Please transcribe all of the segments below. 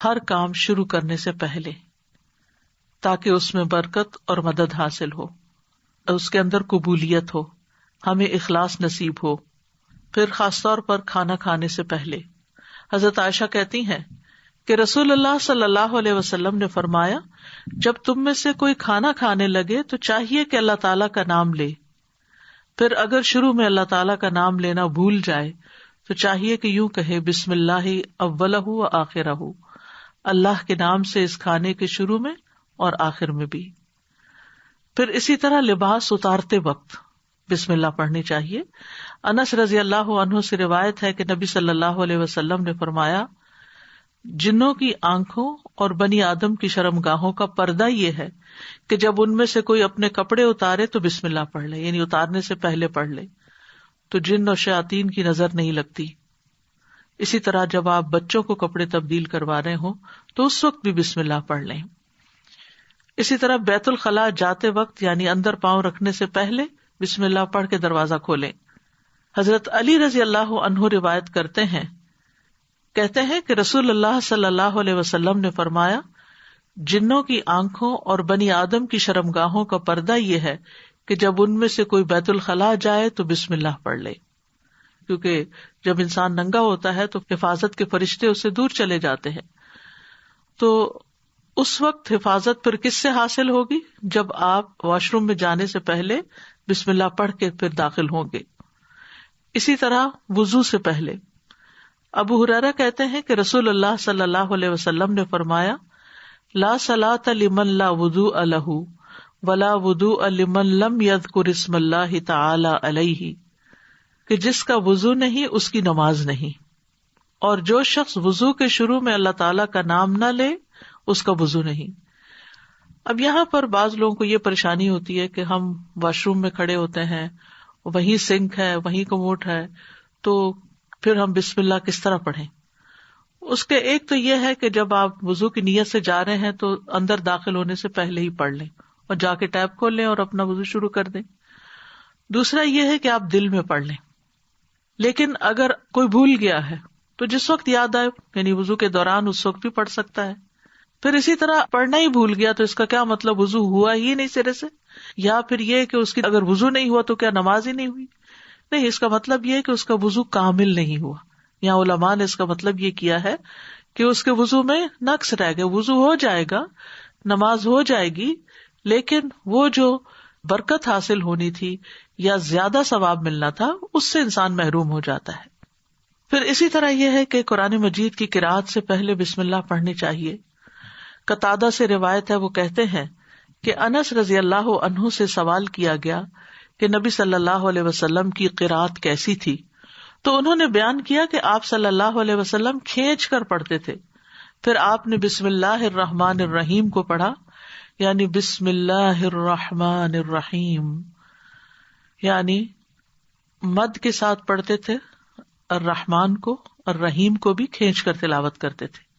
ہر کام شروع کرنے سے پہلے، تاکہ اس میں برکت اور مدد حاصل ہو، اس کے اندر قبولیت ہو، ہمیں اخلاص نصیب ہو۔ پھر خاص طور پر کھانا کھانے سے پہلے حضرت عائشہ کہتی ہیں کہ رسول اللہ صلی اللہ علیہ وسلم نے فرمایا، جب تم میں سے کوئی کھانا کھانے لگے تو چاہیے کہ اللہ تعالیٰ کا نام لے، پھر اگر شروع میں اللہ تعالیٰ کا نام لینا بھول جائے تو چاہیے کہ یوں کہے بسم اللہ اولہ و آخرہ، اللہ کے نام سے اس کھانے کے شروع میں اور آخر میں بھی۔ پھر اسی طرح لباس اتارتے وقت بسم اللہ پڑھنی چاہیے۔ انس رضی اللہ عنہ سے روایت ہے کہ نبی صلی اللہ علیہ وسلم نے فرمایا، جنوں کی آنکھوں اور بنی آدم کی شرمگاہوں کا پردہ یہ ہے کہ جب ان میں سے کوئی اپنے کپڑے اتارے تو بسم اللہ پڑھ لے، یعنی اتارنے سے پہلے پڑھ لے، تو جن اور شیاطین کی نظر نہیں لگتی۔ اسی طرح جب آپ بچوں کو کپڑے تبدیل کروا رہے ہوں تو اس وقت بھی بسم اللہ پڑھ لیں۔ اسی طرح بیت الخلاء جاتے وقت یعنی اندر پاؤں رکھنے سے پہلے بسم اللہ پڑھ کے دروازہ کھولیں۔ حضرت علی رضی اللہ عنہ روایت کرتے ہیں، کہتے ہیں کہ رسول اللہ صلی اللہ علیہ وسلم نے فرمایا، جنوں کی آنکھوں اور بنی آدم کی شرمگاہوں کا پردہ یہ ہے کہ جب ان میں سے کوئی بیت الخلاء جائے تو بسم اللہ پڑھ لے، کیونکہ جب انسان ننگا ہوتا ہے تو حفاظت کے فرشتے اسے دور چلے جاتے ہیں، تو اس وقت حفاظت پھر کس سے حاصل ہوگی؟ جب آپ واش روم میں جانے سے پہلے بسم اللہ پڑھ کے پھر داخل ہوں گے۔ اسی طرح وضو سے پہلے ابو ہریرہ کہتے ہیں کہ رسول اللہ صلی اللہ علیہ وسلم نے فرمایا، لا صلاۃ لمن لا وضوء لہ ولا وضوء لمن لم یذکر اسم اللہ تعالی علیہ، کہ جس کا وضو نہیں اس کی نماز نہیں، اور جو شخص وضو کے شروع میں اللہ تعالی کا نام نہ لے اس کا وضو نہیں۔ اب یہاں پر بعض لوگوں کو یہ پریشانی ہوتی ہے کہ ہم واش روم میں کھڑے ہوتے ہیں، وہیں سنک ہے، وہیں کموڈ ہے، تو پھر ہم بسم اللہ کس طرح پڑھیں؟ اس کے ایک تو یہ ہے کہ جب آپ وضو کی نیت سے جا رہے ہیں تو اندر داخل ہونے سے پہلے ہی پڑھ لیں اور جا کے ٹیپ کھول لیں اور اپنا وضو شروع کر دیں۔ دوسرا یہ ہے کہ آپ دل میں پڑھ لیں، لیکن اگر کوئی بھول گیا ہے تو جس وقت یاد آئے، یعنی وضو کے دوران اس وقت بھی پڑھ سکتا ہے۔ پھر اسی طرح پڑھنا ہی بھول گیا تو اس کا کیا مطلب؟ وضو ہوا ہی نہیں سرے سے، یا پھر یہ کہ اس کی اگر وضو نہیں ہوا تو کیا نماز ہی نہیں ہوئی؟ نہیں، اس کا مطلب یہ کہ اس کا وضو کامل نہیں ہوا۔ یہاں علماء نے اس کا مطلب یہ کیا ہے کہ اس کے وضو میں نقص رہ گیا، وضو ہو جائے گا، نماز ہو جائے گی، لیکن وہ جو برکت حاصل ہونی تھی یا زیادہ ثواب ملنا تھا اس سے انسان محروم ہو جاتا ہے۔ پھر اسی طرح یہ ہے کہ قرآن مجید کی قرأت سے پہلے بسم اللہ پڑھنی چاہیے۔ قتادہ سے روایت ہے، وہ کہتے ہیں کہ انس رضی اللہ عنہ سے سوال کیا گیا کہ نبی صلی اللہ علیہ وسلم کی قرأت کیسی تھی، تو انہوں نے بیان کیا کہ آپ صلی اللہ علیہ وسلم کھینچ کر پڑھتے تھے، پھر آپ نے بسم اللہ الرحمن الرحیم کو پڑھا، یعنی بسم اللہ الرحمن الرحیم، یعنی مد کے ساتھ پڑھتے تھے، الرحمن کو اور رحیم کو بھی کھینچ کر تلاوت کرتے تھے۔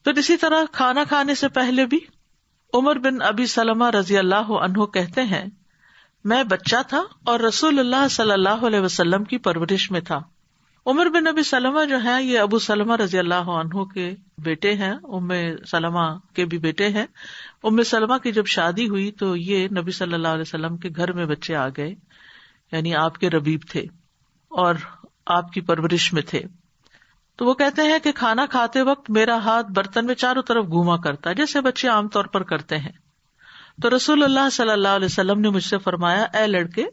پھر اسی طرح کھانا کھانے سے پہلے بھی عمر بن ابی سلمہ رضی اللہ عنہ کہتے ہیں، میں بچہ تھا اور رسول اللہ صلی اللہ علیہ وسلم کی پرورش میں تھا۔ عمر بن ابی سلمہ جو ہے یہ ابو سلمہ رضی اللہ عنہ کے بیٹے ہیں، ام سلمہ کے بھی بیٹے ہیں۔ ام سلمہ کی جب شادی ہوئی تو یہ نبی صلی اللہ علیہ وسلم کے گھر میں بچے آ گئے، یعنی آپ کے ربیب تھے اور آپ کی پرورش میں تھے۔ تو وہ کہتے ہیں کہ کھانا کھاتے وقت میرا ہاتھ برتن میں چاروں طرف گھوما کرتا ہے، جیسے بچے عام طور پر کرتے ہیں۔ تو رسول اللہ صلی اللہ علیہ وسلم نے مجھ سے فرمایا، اے لڑکے،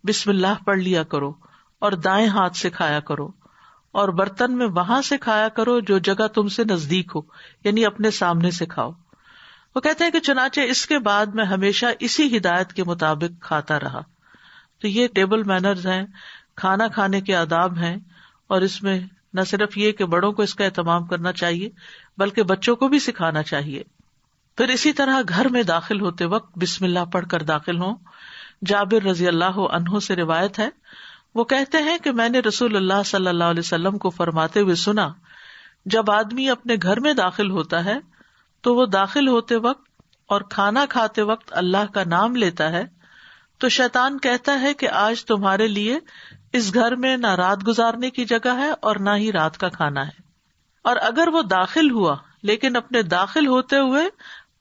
بسم اللہ پڑھ لیا کرو اور دائیں ہاتھ سے کھایا کرو، اور برتن میں وہاں سے کھایا کرو جو جگہ تم سے نزدیک ہو، یعنی اپنے سامنے سے کھاؤ۔ وہ کہتے ہیں کہ چنانچہ اس کے بعد میں ہمیشہ اسی ہدایت کے مطابق کھاتا رہا۔ تو یہ ٹیبل مینرز ہیں، کھانا کھانے کے آداب ہیں، اور اس میں نہ صرف یہ کہ بڑوں کو اس کا اہتمام کرنا چاہیے بلکہ بچوں کو بھی سکھانا چاہیے۔ پھر اسی طرح گھر میں داخل ہوتے وقت بسم اللہ پڑھ کر داخل ہوں۔ جابر رضی اللہ عنہ سے روایت ہے، وہ کہتے ہیں کہ میں نے رسول اللہ صلی اللہ علیہ وسلم کو فرماتے ہوئے سنا، جب آدمی اپنے گھر میں داخل ہوتا ہے تو وہ داخل ہوتے وقت اور کھانا کھاتے وقت اللہ کا نام لیتا ہے تو شیطان کہتا ہے کہ آج تمہارے لیے اس گھر میں نہ رات گزارنے کی جگہ ہے اور نہ ہی رات کا کھانا ہے، اور اگر وہ داخل ہوا لیکن اپنے داخل ہوتے ہوئے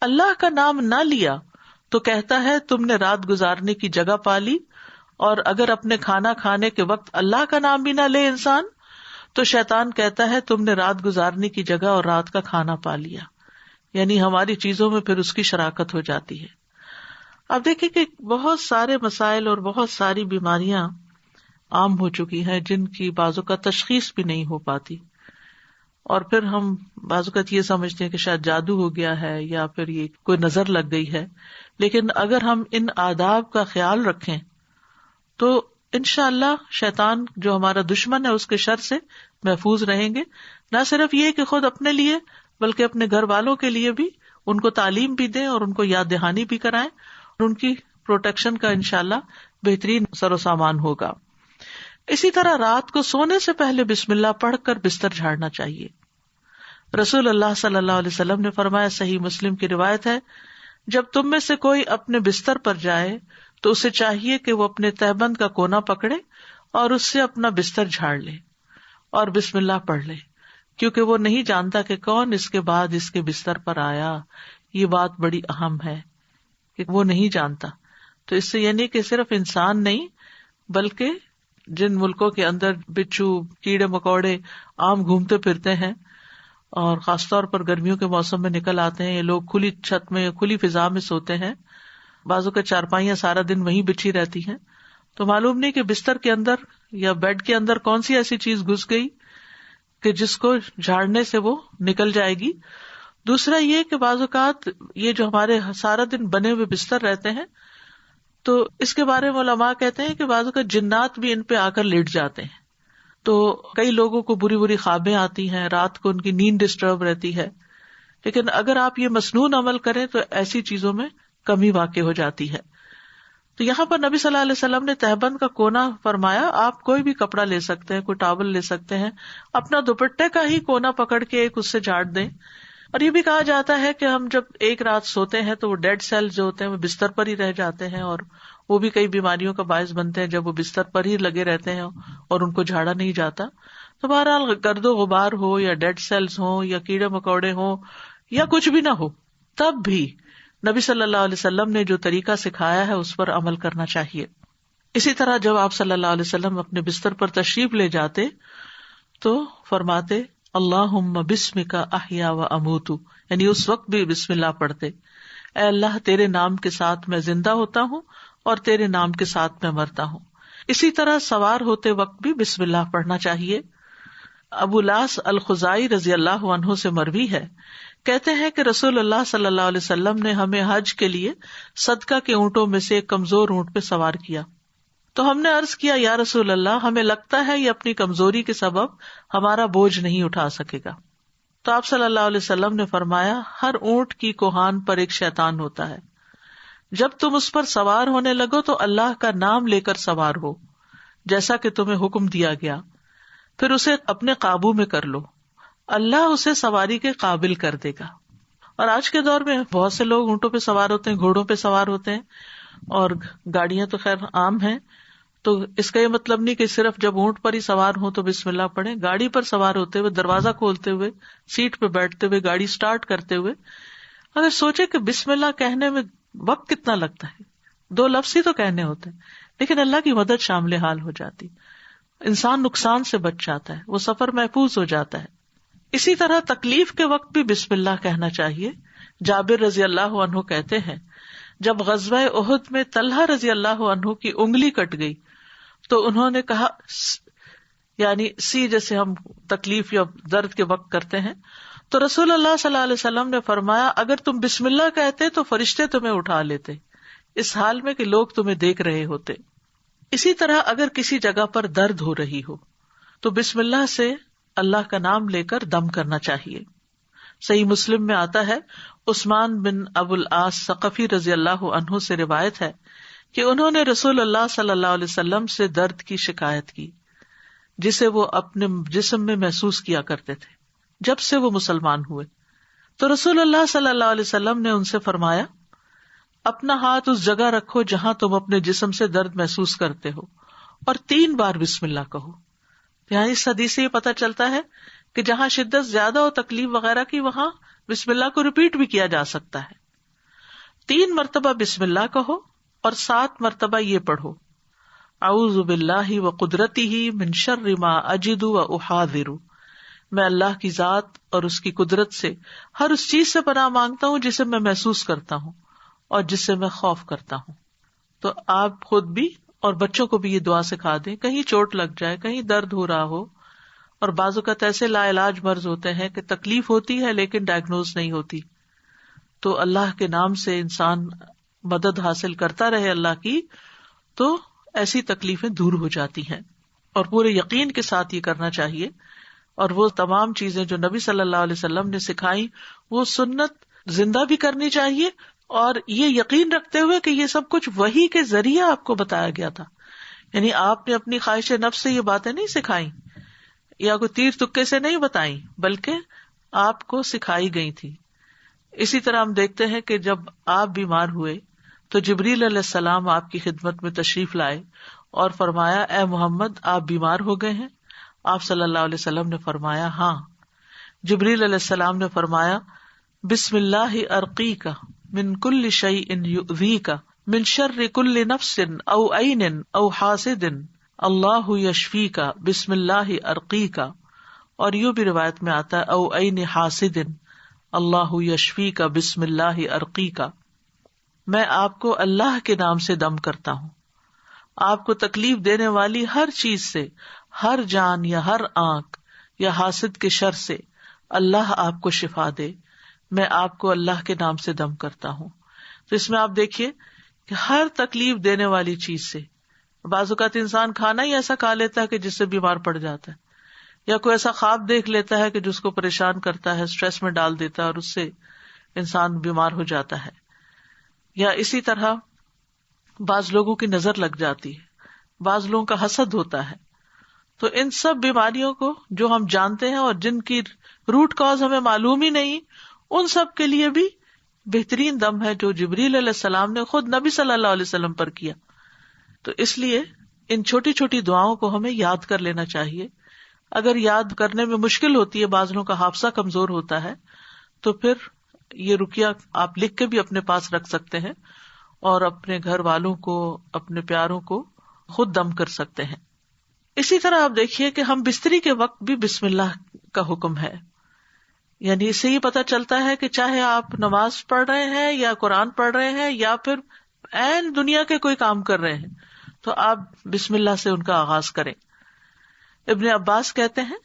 اللہ کا نام نہ لیا تو کہتا ہے تم نے رات گزارنے کی جگہ پا لی، اور اگر اپنے کھانا کھانے کے وقت اللہ کا نام بھی نہ لے انسان تو شیطان کہتا ہے تم نے رات گزارنے کی جگہ اور رات کا کھانا پا لیا، یعنی ہماری چیزوں میں پھر اس کی شراکت ہو جاتی ہے۔ اب دیکھیں کہ بہت سارے مسائل اور بہت ساری بیماریاں عام ہو چکی ہیں جن کی بعض اوقات تشخیص بھی نہیں ہو پاتی، اور پھر ہم بعض اوقات یہ سمجھتے ہیں کہ شاید جادو ہو گیا ہے یا پھر یہ کوئی نظر لگ گئی ہے، لیکن اگر ہم ان آداب کا خیال رکھیں تو انشاءاللہ شیطان جو ہمارا دشمن ہے اس کے شر سے محفوظ رہیں گے۔ نہ صرف یہ کہ خود اپنے لیے بلکہ اپنے گھر والوں کے لیے بھی ان کو تعلیم بھی دیں اور ان کو یاد دہانی بھی کرائیں، اور ان کی پروٹیکشن کا انشاءاللہ بہترین سر و سامان ہوگا۔ اسی طرح رات کو سونے سے پہلے بسم اللہ پڑھ کر بستر جھاڑنا چاہیے۔ رسول اللہ صلی اللہ علیہ وسلم نے فرمایا، صحیح مسلم کی روایت ہے، جب تم میں سے کوئی اپنے بستر پر جائے تو اسے چاہیے کہ وہ اپنے تہبند کا کونا پکڑے اور اس سے اپنا بستر جھاڑ لے اور بسم اللہ پڑھ لے، کیونکہ وہ نہیں جانتا کہ کون اس کے بعد اس کے بستر پر آیا۔ یہ بات بڑی اہم ہے کہ وہ نہیں جانتا۔ تو اس سے یعنی کہ صرف انسان نہیں بلکہ جن ملکوں کے اندر بچھو، کیڑے مکوڑے عام گھومتے پھرتے ہیں اور خاص طور پر گرمیوں کے موسم میں نکل آتے ہیں، یہ لوگ کھلی چھت میں کھلی فضا میں سوتے ہیں، بازو کے چارپائیاں سارا دن وہیں بچھی رہتی ہیں، تو معلوم نہیں کہ بستر کے اندر یا بیڈ کے اندر کون سی ایسی چیز گھس گئی کہ جس کو جھاڑنے سے وہ نکل جائے گی۔ دوسرا یہ کہ بعض اوقات یہ جو ہمارے سارا دن بنے ہوئے بستر رہتے ہیں تو اس کے بارے میں علماء کہتے ہیں کہ بعض اوقات جنات بھی ان پہ آ کر لیٹ جاتے ہیں، تو کئی لوگوں کو بری بری خوابیں آتی ہیں، رات کو ان کی نیند ڈسٹرب رہتی ہے۔ لیکن اگر آپ یہ مسنون عمل کریں تو ایسی چیزوں میں کمی واقع ہو جاتی ہے۔ تو یہاں پر نبی صلی اللہ علیہ وسلم نے تہبند کا کونا فرمایا، آپ کوئی بھی کپڑا لے سکتے ہیں، کوئی ٹاول لے سکتے ہیں، اپنا دوپٹے کا ہی کونا پکڑ کے ایک اس سے جھاڑ دیں۔ اور یہ بھی کہا جاتا ہے کہ ہم جب ایک رات سوتے ہیں تو وہ ڈیڈ سیل جو ہوتے ہیں وہ بستر پر ہی رہ جاتے ہیں، اور وہ بھی کئی بیماریوں کا باعث بنتے ہیں جب وہ بستر پر ہی لگے رہتے ہیں اور ان کو جھاڑا نہیں جاتا۔ تو بہرحال گرد و غبار ہو یا ڈیڈ سیلز ہوں یا کیڑے مکوڑے ہوں یا کچھ بھی نہ ہو، تب بھی نبی صلی اللہ علیہ وسلم نے جو طریقہ سکھایا ہے اس پر عمل کرنا چاہیے۔ اسی طرح جب آپ صلی اللہ علیہ وسلم اپنے بستر پر تشریف لے جاتے تو فرماتے اللہم بسمک احیا و اموت، یعنی اس وقت بھی بسم اللہ پڑھتے، اے اللہ تیرے نام کے ساتھ میں زندہ ہوتا ہوں اور تیرے نام کے ساتھ میں مرتا ہوں۔ اسی طرح سوار ہوتے وقت بھی بسم اللہ پڑھنا چاہیے۔ ابو لاس الخزائی رضی اللہ عنہ سے مروی ہے، کہتے ہیں کہ رسول اللہ صلی اللہ علیہ وسلم نے ہمیں حج کے لیے صدقہ کے اونٹوں میں سے ایک کمزور اونٹ پہ سوار کیا، تو ہم نے عرض کیا یا رسول اللہ، ہمیں لگتا ہے یہ اپنی کمزوری کے سبب ہمارا بوجھ نہیں اٹھا سکے گا۔ تو آپ صلی اللہ علیہ وسلم نے فرمایا، ہر اونٹ کی کوہان پر ایک شیطان ہوتا ہے، جب تم اس پر سوار ہونے لگو تو اللہ کا نام لے کر سوار ہو جیسا کہ تمہیں حکم دیا گیا، پھر اسے اپنے قابو میں کر لو، اللہ اسے سواری کے قابل کر دے گا۔ اور آج کے دور میں بہت سے لوگ اونٹوں پہ سوار ہوتے ہیں، گھوڑوں پہ سوار ہوتے ہیں، اور گاڑیاں تو خیر عام ہیں، تو اس کا یہ مطلب نہیں کہ صرف جب اونٹ پر ہی سوار ہوں تو بسم اللہ پڑھیں۔ گاڑی پر سوار ہوتے ہوئے، دروازہ کھولتے ہوئے، سیٹ پہ بیٹھتے ہوئے، گاڑی سٹارٹ کرتے ہوئے اگر سوچے کہ بسم اللہ کہنے میں وقت کتنا لگتا ہے، 2 لفظ ہی تو کہنے ہوتے ہیں، لیکن اللہ کی مدد شامل حال ہو جاتی، انسان نقصان سے بچ جاتا ہے، وہ سفر محفوظ ہو جاتا ہے۔ اسی طرح تکلیف کے وقت بھی بسم اللہ کہنا چاہیے۔ جابر رضی اللہ عنہ کہتے ہیں، جب غزوہ احد میں طلحہ رضی اللہ عنہ کی انگلی کٹ گئی تو انہوں نے کہا، یعنی سی جیسے ہم تکلیف یا درد کے وقت کرتے ہیں، تو رسول اللہ صلی اللہ علیہ وسلم نے فرمایا، اگر تم بسم اللہ کہتے تو فرشتے تمہیں اٹھا لیتے، اس حال میں کہ لوگ تمہیں دیکھ رہے ہوتے۔ اسی طرح اگر کسی جگہ پر درد ہو رہی ہو تو بسم اللہ سے اللہ کا نام لے کر دم کرنا چاہیے۔ صحیح مسلم میں آتا ہے، عثمان بن ابو العاص ثقفی رضی اللہ عنہ سے روایت ہے کہ انہوں نے رسول اللہ صلی اللہ علیہ وسلم سے درد کی شکایت کی جسے وہ اپنے جسم میں محسوس کیا کرتے تھے جب سے وہ مسلمان ہوئے، تو رسول اللہ صلی اللہ علیہ وسلم نے ان سے فرمایا، اپنا ہاتھ اس جگہ رکھو جہاں تم اپنے جسم سے درد محسوس کرتے ہو اور 3 بار بسم اللہ کہو۔ یعنی اس حدیث سے یہ پتہ چلتا ہے کہ جہاں شدت زیادہ ہو تکلیف وغیرہ کی، وہاں بسم اللہ کو ریپیٹ بھی کیا جا سکتا ہے. 3 مرتبہ بسم اللہ کہو اور 7 مرتبہ یہ پڑھو اعوذ باللہ وقدرتہ من شر ما اجد واحاذر. میں اللہ کی ذات اور اس کی قدرت سے ہر اس چیز سے پناہ مانگتا ہوں جسے میں محسوس کرتا ہوں اور جس سے میں خوف کرتا ہوں. تو آپ خود بھی اور بچوں کو بھی یہ دعا سکھا دیں. کہیں چوٹ لگ جائے, کہیں درد ہو رہا ہو, اور بعض اوقات ایسے لا علاج مرض ہوتے ہیں کہ تکلیف ہوتی ہے لیکن ڈائگنوز نہیں ہوتی, تو اللہ کے نام سے انسان مدد حاصل کرتا رہے اللہ کی, تو ایسی تکلیفیں دور ہو جاتی ہیں. اور پورے یقین کے ساتھ یہ کرنا چاہیے, اور وہ تمام چیزیں جو نبی صلی اللہ علیہ وسلم نے سکھائی وہ سنت زندہ بھی کرنی چاہیے, اور یہ یقین رکھتے ہوئے کہ یہ سب کچھ وحی کے ذریعے آپ کو بتایا گیا تھا. یعنی آپ نے اپنی خواہش نفس سے یہ باتیں نہیں سکھائیں یا کوئی تیر تکے سے نہیں بتائیں, بلکہ آپ کو سکھائی گئی تھی. اسی طرح ہم دیکھتے ہیں کہ جب آپ بیمار ہوئے تو جبریل علیہ السلام آپ کی خدمت میں تشریف لائے اور فرمایا اے محمد آپ بیمار ہو گئے ہیں؟ آپ صلی اللہ علیہ وسلم نے فرمایا ہاں. جبریل علیہ السلام نے فرمایا بسم اللہ ارقیک من کل شیء یؤذیک من شر کل نفس او عین او حاسد اللہ یشفیک بسم اللہ ارقیک. اور یوں بھی روایت میں آتا ہے او عین حاسد اللہ یشفیک بسم اللہ ارقیک. میں آپ کو اللہ کے نام سے دم کرتا ہوں, آپ کو تکلیف دینے والی ہر چیز سے, ہر جان یا ہر آنکھ یا حاسد کے شر سے اللہ آپ کو شفا دے. میں آپ کو اللہ کے نام سے دم کرتا ہوں. تو اس میں آپ دیکھیے کہ ہر تکلیف دینے والی چیز سے, بعض اوقات انسان کھانا ہی ایسا کھا لیتا ہے کہ جس سے بیمار پڑ جاتا ہے, یا کوئی ایسا خواب دیکھ لیتا ہے کہ جس کو پریشان کرتا ہے, اسٹریس میں ڈال دیتا ہے اور اس سے انسان بیمار ہو جاتا ہے. یا اسی طرح بعض لوگوں کی نظر لگ جاتی ہے, بعض لوگوں کا حسد ہوتا ہے. تو ان سب بیماریوں کو جو ہم جانتے ہیں اور جن کی روٹ کاز ہمیں معلوم ہی نہیں, ان سب کے لیے بھی بہترین دم ہے جو جبریل علیہ السلام نے خود نبی صلی اللہ علیہ وسلم پر کیا. تو اس لیے ان چھوٹی چھوٹی دعاؤں کو ہمیں یاد کر لینا چاہیے. اگر یاد کرنے میں مشکل ہوتی ہے, بعض لوگوں کا حافظہ کمزور ہوتا ہے, تو پھر یہ رقیہ آپ لکھ کے بھی اپنے پاس رکھ سکتے ہیں اور اپنے گھر والوں کو, اپنے پیاروں کو خود دم کر سکتے ہیں. اسی طرح آپ دیکھیے کہ ہم بستری کے وقت بھی بسم اللہ کا حکم ہے. یعنی اس سے یہ پتہ چلتا ہے کہ چاہے آپ نماز پڑھ رہے ہیں یا قرآن پڑھ رہے ہیں یا پھر عین دنیا کے کوئی کام کر رہے ہیں, تو آپ بسم اللہ سے ان کا آغاز کریں. ابن عباس کہتے ہیں,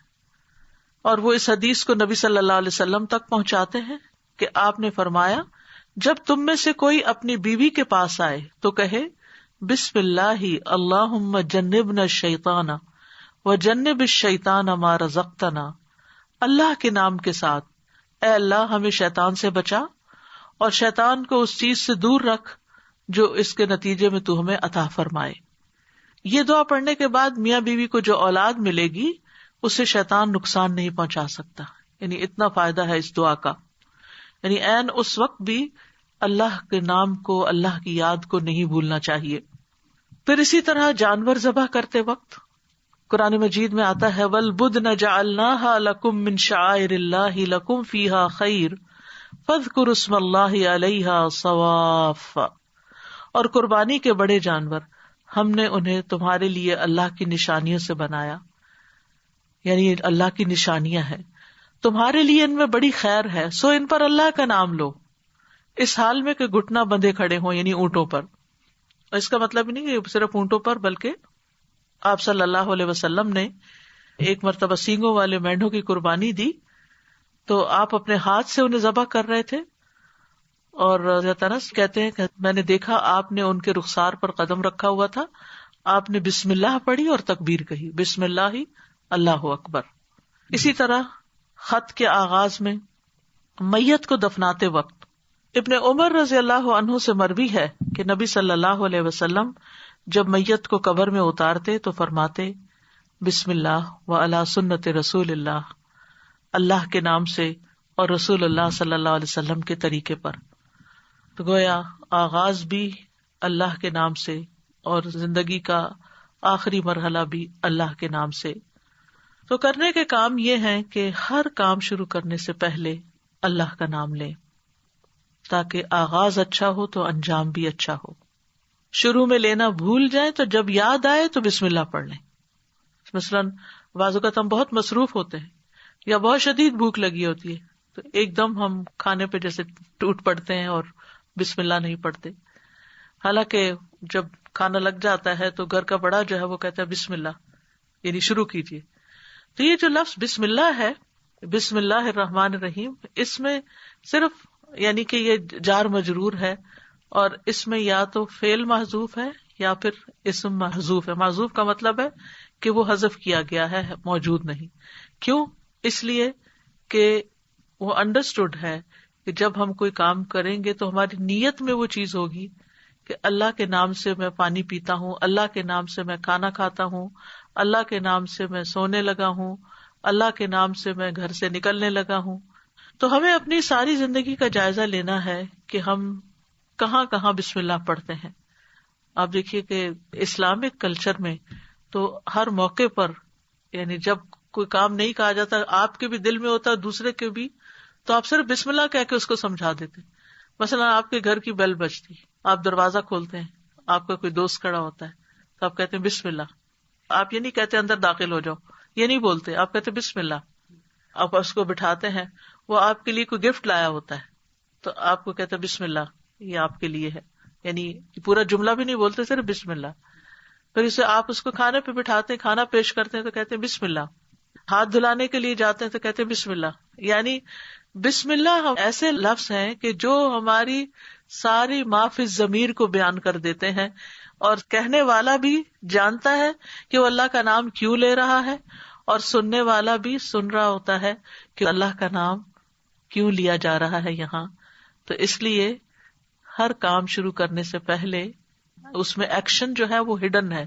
اور وہ اس حدیث کو نبی صلی اللہ علیہ وسلم تک پہنچاتے ہیں کہ آپ نے فرمایا جب تم میں سے کوئی اپنی بیوی کے پاس آئے تو کہے بسم اللہ اللہم جنبنا الشیطان وجنب الشیطان ما رزقتنا. اللہ کے نام کے ساتھ اے اللہ ہمیں شیطان سے بچا اور شیطان کو اس چیز سے دور رکھ جو اس کے نتیجے میں تو ہمیں عطا فرمائے. یہ دعا پڑھنے کے بعد میاں بیوی کو جو اولاد ملے گی اسے شیطان نقصان نہیں پہنچا سکتا. یعنی اتنا فائدہ ہے اس دعا کا. یعنی عین اس وقت بھی اللہ کے نام کو, اللہ کی یاد کو نہیں بھولنا چاہیے. پھر اسی طرح جانور ذبح کرتے وقت قرآن مجید میں آتا ہے وَالْبُدْنَ جَعَلْنَاهَا لَكُم مِّن شَعَائِرِ اللَّهِ لَكُم فِيهَا خَيْرٌ فَاذْكُرُوا اسْمَ اللَّهِ عَلَيْهَا صَوَافَّ. اور قربانی کے بڑے جانور ہم نے انہیں تمہارے لیے اللہ کی نشانیوں سے بنایا, یعنی اللہ کی نشانیاں ہیں, تمہارے لیے ان میں بڑی خیر ہے, سو ان پر اللہ کا نام لو, اس حال میں کہ گھٹنا بندھے کھڑے ہوں, یعنی اونٹوں پر. اس کا مطلب نہیں کہ صرف اونٹوں پر, بلکہ آپ صلی اللہ علیہ وسلم نے ایک مرتبہ سینگوں والے مینڈوں کی قربانی دی تو آپ اپنے ہاتھ سے انہیں ذبح کر رہے تھے, اور حضرت انس کہتے ہیں کہ میں نے دیکھا آپ نے ان کے رخسار پر قدم رکھا ہوا تھا, آپ نے بسم اللہ پڑھی اور تکبیر کہی, بسم اللہ اللہ اکبر. اسی طرح خط کے آغاز میں میت کو دفناتے وقت ابن عمر رضی اللہ عنہ سے مروی ہے کہ نبی صلی اللہ علیہ وسلم جب میت کو قبر میں اتارتے تو فرماتے بسم اللہ وعلی سنت رسول اللہ, اللہ کے نام سے اور رسول اللہ صلی اللہ علیہ وسلم کے طریقے پر. تو گویا آغاز بھی اللہ کے نام سے اور زندگی کا آخری مرحلہ بھی اللہ کے نام سے. تو کرنے کے کام یہ ہیں کہ ہر کام شروع کرنے سے پہلے اللہ کا نام لیں تاکہ آغاز اچھا ہو تو انجام بھی اچھا ہو. شروع میں لینا بھول جائیں تو جب یاد آئے تو بسم اللہ پڑھ لیں. مثلاً بعض اوقات ہم بہت مصروف ہوتے ہیں یا بہت شدید بھوک لگی ہوتی ہے تو ایک دم ہم کھانے پہ جیسے ٹوٹ پڑتے ہیں اور بسم اللہ نہیں پڑھتے. حالانکہ جب کھانا لگ جاتا ہے تو گھر کا بڑا جو ہے وہ کہتا ہے بسم اللہ، یعنی شروع کیجیے. تو یہ جو لفظ بسم اللہ ہے، بسم اللہ الرحمن الرحیم، اس میں صرف یعنی کہ یہ جار مجرور ہے اور اس میں یا تو فعل محذوف ہے یا پھر اسم محذوف ہے. محذوف کا مطلب ہے کہ وہ حذف کیا گیا ہے، موجود نہیں. کیوں؟ اس لیے کہ وہ انڈرسٹوڈ ہے کہ جب ہم کوئی کام کریں گے تو ہماری نیت میں وہ چیز ہوگی کہ اللہ کے نام سے میں پانی پیتا ہوں، اللہ کے نام سے میں کھانا کھاتا ہوں، اللہ کے نام سے میں سونے لگا ہوں، اللہ کے نام سے میں گھر سے نکلنے لگا ہوں. تو ہمیں اپنی ساری زندگی کا جائزہ لینا ہے کہ ہم کہاں کہاں بسم اللہ پڑھتے ہیں. آپ دیکھیے کہ اسلامک کلچر میں تو ہر موقع پر، یعنی جب کوئی کام نہیں کہا جاتا، آپ کے بھی دل میں ہوتا ہے دوسرے کے بھی، تو آپ صرف بسم اللہ کہہ کے اس کو سمجھا دیتے. مثلا آپ کے گھر کی بیل بجتی، آپ دروازہ کھولتے ہیں، آپ کا کوئی دوست کھڑا ہوتا ہے تو آپ کہتے ہیں بسم اللہ. آپ یہ نہیں کہتے اندر داخل ہو جاؤ، یہ نہیں بولتے، آپ کہتے بسم اللہ. آپ اس کو بٹھاتے ہیں، وہ آپ کے لیے کوئی گفٹ لایا ہوتا ہے تو آپ کو کہتے بسم اللہ، یہ آپ کے لیے ہے. یعنی پورا جملہ بھی نہیں بولتے، صرف بسم اللہ. پھر اسے آپ اس کو کھانے پہ بٹھاتے ہیں، کھانا پیش کرتے ہیں تو کہتے ہیں بسم اللہ. ہاتھ دھلانے کے لیے جاتے ہیں تو کہتے ہیں بسم اللہ. یعنی بسم اللہ ایسے لفظ ہیں کہ جو ہماری ساری ما فی الضمیر کو بیان کر دیتے ہیں، اور کہنے والا بھی جانتا ہے کہ وہ اللہ کا نام کیوں لے رہا ہے، اور سننے والا بھی سن رہا ہوتا ہے کہ اللہ کا نام کیوں لیا جا رہا ہے یہاں. تو اس لیے ہر کام شروع کرنے سے پہلے اس میں ایکشن جو ہے وہ ہڈن ہے،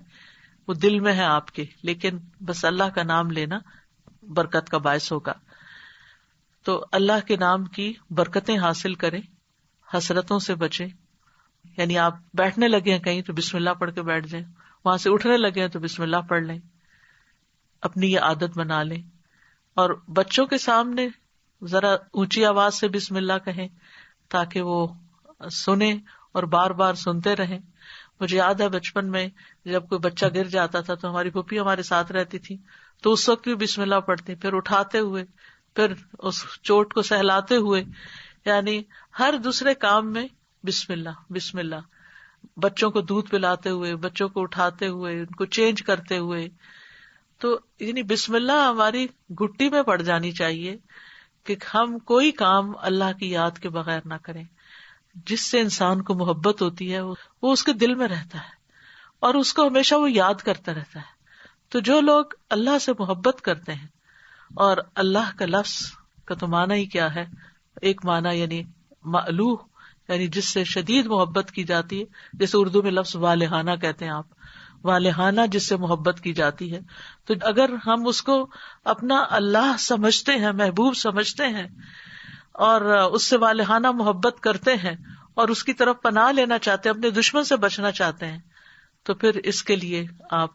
وہ دل میں ہے آپ کے، لیکن بس اللہ کا نام لینا برکت کا باعث ہوگا. تو اللہ کے نام کی برکتیں حاصل کریں، حسرتوں سے بچیں. یعنی آپ بیٹھنے لگے ہیں کہیں تو بسم اللہ پڑھ کے بیٹھ جائیں، وہاں سے اٹھنے لگے ہیں تو بسم اللہ پڑھ لیں. اپنی یہ عادت بنا لیں. اور بچوں کے سامنے ذرا اونچی آواز سے بسم اللہ کہیں تاکہ وہ سنیں اور بار بار سنتے رہیں. مجھے یاد ہے بچپن میں جب کوئی بچہ گر جاتا تھا تو ہماری پھوپھی ہمارے ساتھ رہتی تھی تو اس وقت بھی بسم اللہ پڑھتی، پھر اٹھاتے ہوئے، پھر اس چوٹ کو سہلاتے ہوئے، یعنی ہر دوسرے کام میں بسم اللہ بسم اللہ. بچوں کو دودھ پلاتے ہوئے، بچوں کو اٹھاتے ہوئے، ان کو چینج کرتے ہوئے. تو یعنی بسم اللہ ہماری گھٹی میں پڑ جانی چاہیے کہ ہم کوئی کام اللہ کی یاد کے بغیر نہ کریں. جس سے انسان کو محبت ہوتی ہے وہ اس کے دل میں رہتا ہے اور اس کو ہمیشہ وہ یاد کرتا رہتا ہے. تو جو لوگ اللہ سے محبت کرتے ہیں، اور اللہ کا لفظ کا تو معنی ہی کیا ہے، ایک معنی یعنی مألوہ، یعنی جس سے شدید محبت کی جاتی ہے، جیسے اردو میں لفظ والہانہ کہتے ہیں آپ، والہانہ جس سے محبت کی جاتی ہے. تو اگر ہم اس کو اپنا اللہ سمجھتے ہیں، محبوب سمجھتے ہیں، اور اس سے والہانہ محبت کرتے ہیں اور اس کی طرف پناہ لینا چاہتے ہیں، اپنے دشمن سے بچنا چاہتے ہیں، تو پھر اس کے لیے آپ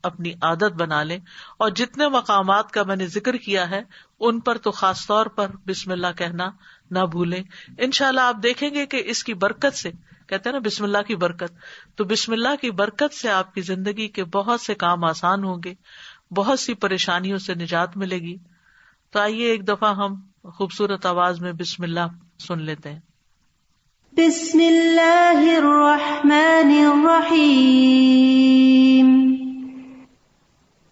اپنی عادت بنا لیں. اور جتنے مقامات کا میں نے ذکر کیا ہے ان پر تو خاص طور پر بسم اللہ کہنا نہ بھولیں. انشاءاللہ آپ دیکھیں گے کہ اس کی برکت سے، کہتے ہیں نا بسم اللہ کی برکت، تو بسم اللہ کی برکت سے آپ کی زندگی کے بہت سے کام آسان ہوں گے، بہت سی پریشانیوں سے نجات ملے گی. تو آئیے ایک دفعہ ہم خوبصورت آواز میں بسم اللہ سن لیتے ہیں. بسم اللہ الرحمن الرحیم.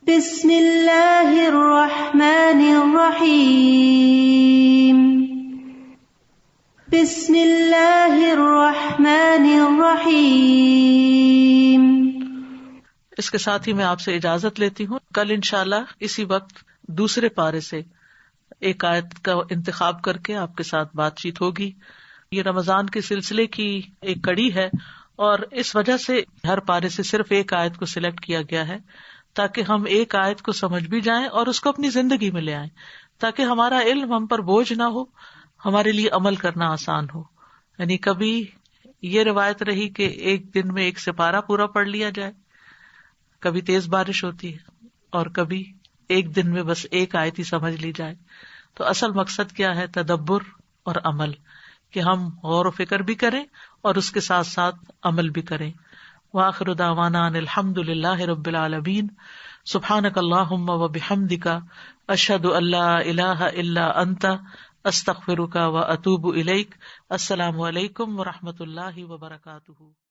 بسم اللہ الرحمن الرحیم. بسم اللہ الرحمن الرحیم. اس کے ساتھ ہی میں آپ سے اجازت لیتی ہوں. کل انشاءاللہ اسی وقت دوسرے پارے سے ایک آیت کا انتخاب کر کے آپ کے ساتھ بات چیت ہوگی. یہ رمضان کے سلسلے کی ایک کڑی ہے اور اس وجہ سے ہر پارے سے صرف ایک آیت کو سلیکٹ کیا گیا ہے تاکہ ہم ایک آیت کو سمجھ بھی جائیں اور اس کو اپنی زندگی میں لے آئیں، تاکہ ہمارا علم ہم پر بوجھ نہ ہو، ہمارے لیے عمل کرنا آسان ہو. یعنی کبھی یہ روایت رہی کہ ایک دن میں ایک سپارہ پورا پڑھ لیا جائے، کبھی تیز بارش ہوتی ہے، اور کبھی ایک دن میں بس ایک آیت ہی سمجھ لی جائے. تو اصل مقصد کیا ہے؟ تدبر اور عمل، کہ ہم غور و فکر بھی کریں اور اس کے ساتھ ساتھ عمل بھی کریں. وآخر دعوانا ان الحمد للہ رب العالمین. سبحانک اللہم وبحمدک، اشہد ان لا الہ الا انت، استغفرک واتوب الیک. السلام علیکم ورحمۃ اللہ وبرکاتہ.